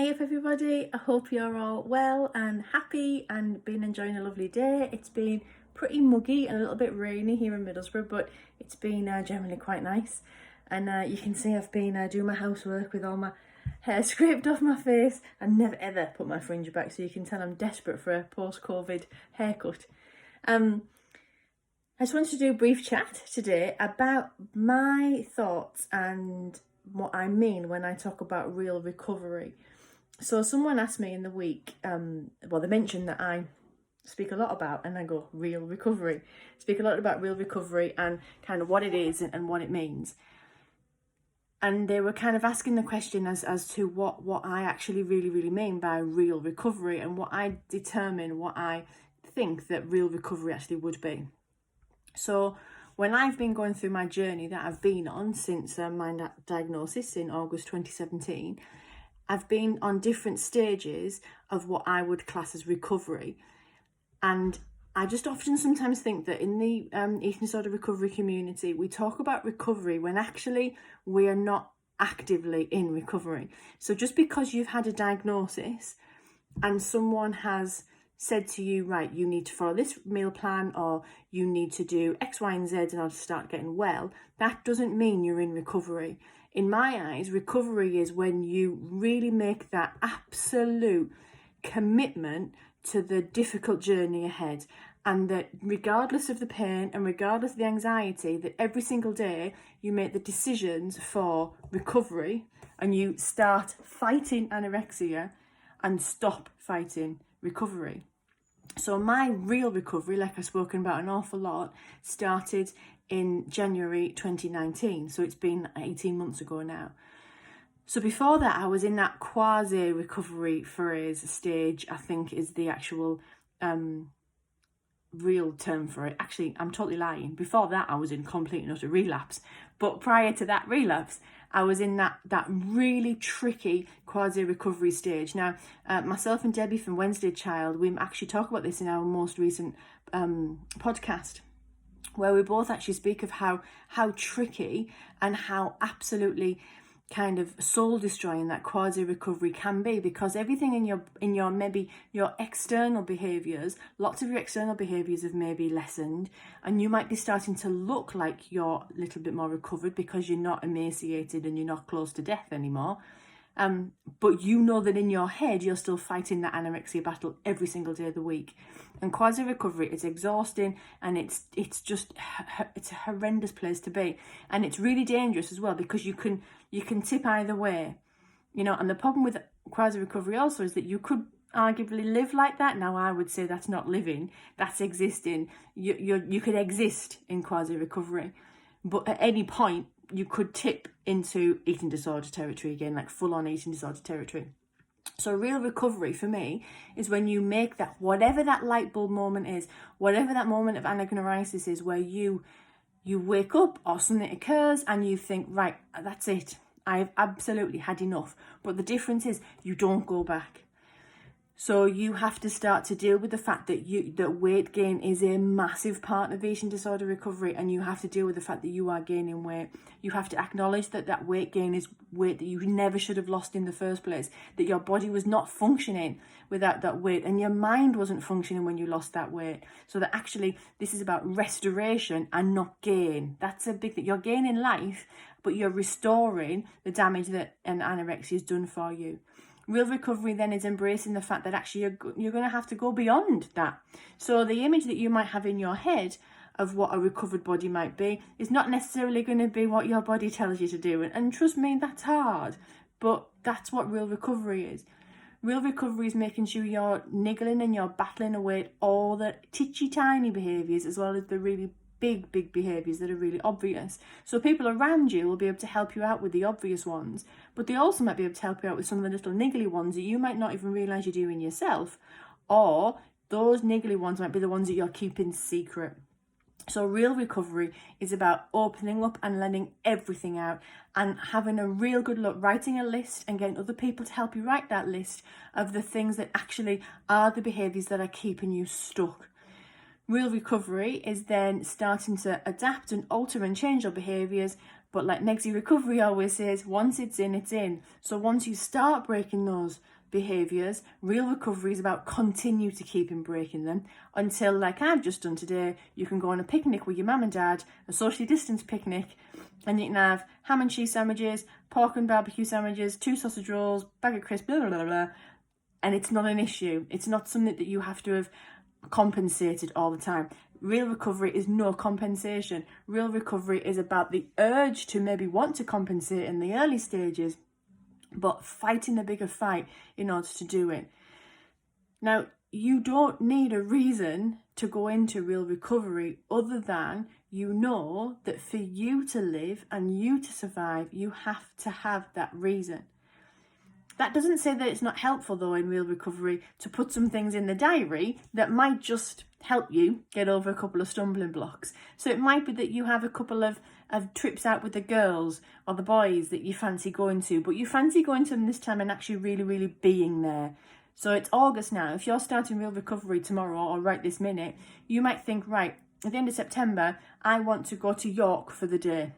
Hey up everybody, I hope you're all well and happy and been enjoying a lovely day. It's been pretty muggy and a little bit rainy here in Middlesbrough, but it's been generally quite nice. And you can see I've been doing my housework with all my hair scraped off my face. I never ever put my fringe back, so you can tell I'm desperate for a post-COVID haircut. I just wanted to do a brief chat today about my thoughts and what I mean when I talk about real recovery. So someone asked me in the week, they mentioned that I speak a lot about, and I go, real recovery. Speak a lot about real recovery and kind of what it is and what it means. And they were kind of asking the question as to what I actually really mean by real recovery and what I determine, what I think that real recovery actually would be. So when I've been going through my journey that I've been on since my diagnosis in August 2017, I've been on different stages of what I would class as recovery. And I just often sometimes think that in the eating disorder recovery community, we talk about recovery when actually we are not actively in recovery. So just because you've had a diagnosis and someone has said to you, right, you need to follow this meal plan or you need to do X, Y, and Z in order to start getting well, that doesn't mean you're in recovery. In my eyes, recovery is when you really make that absolute commitment to the difficult journey ahead, and that regardless of the pain and regardless of the anxiety, that every single day you make the decisions for recovery and you start fighting anorexia and stop fighting recovery. So my real recovery, like I've spoken about an awful lot, started in January 2019. So it's been 18 months ago now. So before that, I was in that quasi recovery phase stage, I think is the actual real term for it. Actually, I'm totally lying. Before that, I was in complete and utter relapse. But prior to that relapse, I was in that really tricky quasi recovery stage. Now, myself and Debbie from Wednesday Child, we actually talk about this in our most recent podcast, where we both actually speak of how tricky and how absolutely kind of soul destroying that quasi recovery can be, because everything in your maybe your external behaviors, lots of your external behaviors have maybe lessened, and you might be starting to look like you're a little bit more recovered because you're not emaciated and you're not close to death anymore. But you know that in your head you're still fighting that anorexia battle every single day of the week. And quasi recovery is exhausting, and it's a horrendous place to be, and it's really dangerous as well, because you can tip either way, and the problem with quasi recovery also is that you could arguably live like that. Now I would say that's not living, that's existing. You could exist in quasi recovery, but at any point you could tip into eating disorder territory again, like full-on eating disorder territory. So real recovery for me is when you make that, whatever that light bulb moment is, whatever that moment of anagnorisis is, where you wake up or something occurs and you think, right, that's it, I've absolutely had enough. But the difference is you don't go back. So you have to start to deal with the fact that weight gain is a massive part of eating disorder recovery, and you have to deal with the fact that you are gaining weight. You have to acknowledge that weight gain is weight that you never should have lost in the first place, that your body was not functioning without that weight, and your mind wasn't functioning when you lost that weight. So that actually this is about restoration and not gain. That's a big thing. You're gaining life, but you're restoring the damage that an anorexia has done for you. Real recovery then is embracing the fact that actually you're going to have to go beyond that. So the image that you might have in your head of what a recovered body might be is not necessarily going to be what your body tells you to do. And trust me, that's hard, but that's what real recovery is. Real recovery is making sure you're niggling and you're battling away all the titchy tiny behaviours, as well as the really big behaviours that are really obvious. So people around you will be able to help you out with the obvious ones, but they also might be able to help you out with some of the little niggly ones that you might not even realise you're doing yourself, or those niggly ones might be the ones that you're keeping secret. So real recovery is about opening up and letting everything out and having a real good look, writing a list and getting other people to help you write that list of the things that actually are the behaviours that are keeping you stuck. Real recovery is then starting to adapt and alter and change your behaviours But like Quasi Recovery always says, once it's in, it's in. So once you start breaking those behaviours, real recovery is about continue to keep breaking them until, like I've just done today, you can go on a picnic with your mum and dad, a socially distanced picnic, and you can have ham and cheese sandwiches, pork and barbecue sandwiches, 2 sausage rolls, bag of crisps, blah, blah, blah, blah. And it's not an issue. It's not something that you have to have compensated all the time. Real recovery is no compensation. Real recovery is about the urge to maybe want to compensate in the early stages, but fighting the bigger fight in order to do it. Now, you don't need a reason to go into real recovery other than you know that for you to live and you to survive, you have to have that reason. That doesn't say that it's not helpful, though, in real recovery to put some things in the diary that might just help you get over a couple of stumbling blocks. So it might be that you have a couple of trips out with the girls or the boys that you fancy going to, but you fancy going to them this time and actually really, really being there. So it's August now. If you're starting real recovery tomorrow or right this minute, you might think, right, at the end of September, I want to go to York for the day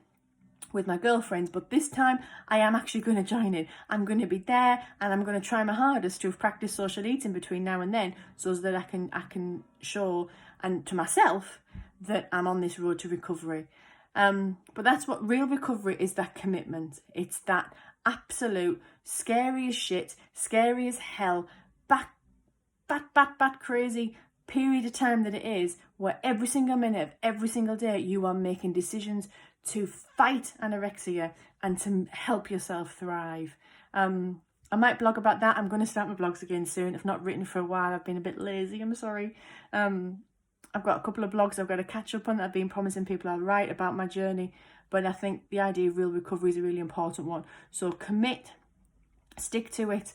with my girlfriends, but this time I am actually going to join in. I'm going to be there and I'm going to try my hardest to have practiced social eating between now and then, so that I can show and to myself that I'm on this road to recovery. But that's what real recovery is, that commitment. It's that absolute scary as shit, scary as hell, bat crazy period of time that it is, where every single minute of every single day you are making decisions to fight anorexia and to help yourself thrive. I might blog about that. I'm going to start my blogs again soon. I've not written for a while. I've been a bit lazy. I'm sorry. I've got a couple of blogs I've got to catch up on that I've been promising people I'll write about my journey. But I think the idea of real recovery is a really important one. So commit, stick to it.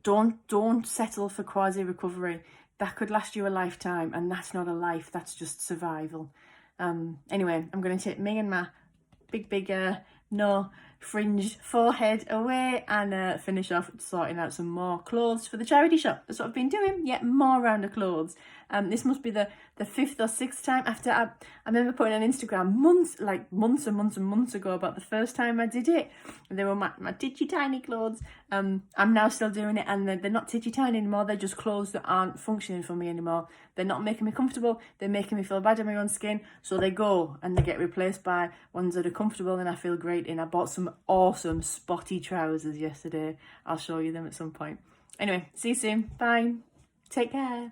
Don't settle for quasi recovery. That could last you a lifetime, and that's not a life. That's just survival. Anyway, I'm going to take me and my big no fringed forehead away and finish off sorting out some more clothes for the charity shop. That's what I've been doing. Yet more round of clothes. This must be the 5th or 6th time after I remember putting on Instagram months ago about the first time I did it. They were my titchy tiny clothes. I'm now still doing it, and they're not titchy tiny anymore. They're just clothes that aren't functioning for me anymore. They're not making me comfortable. They're making me feel bad in my own skin. So they go and they get replaced by ones that are comfortable and I feel great in. I bought some awesome spotty trousers yesterday. I'll show you them at some point. Anyway, see you soon. Bye. Take care.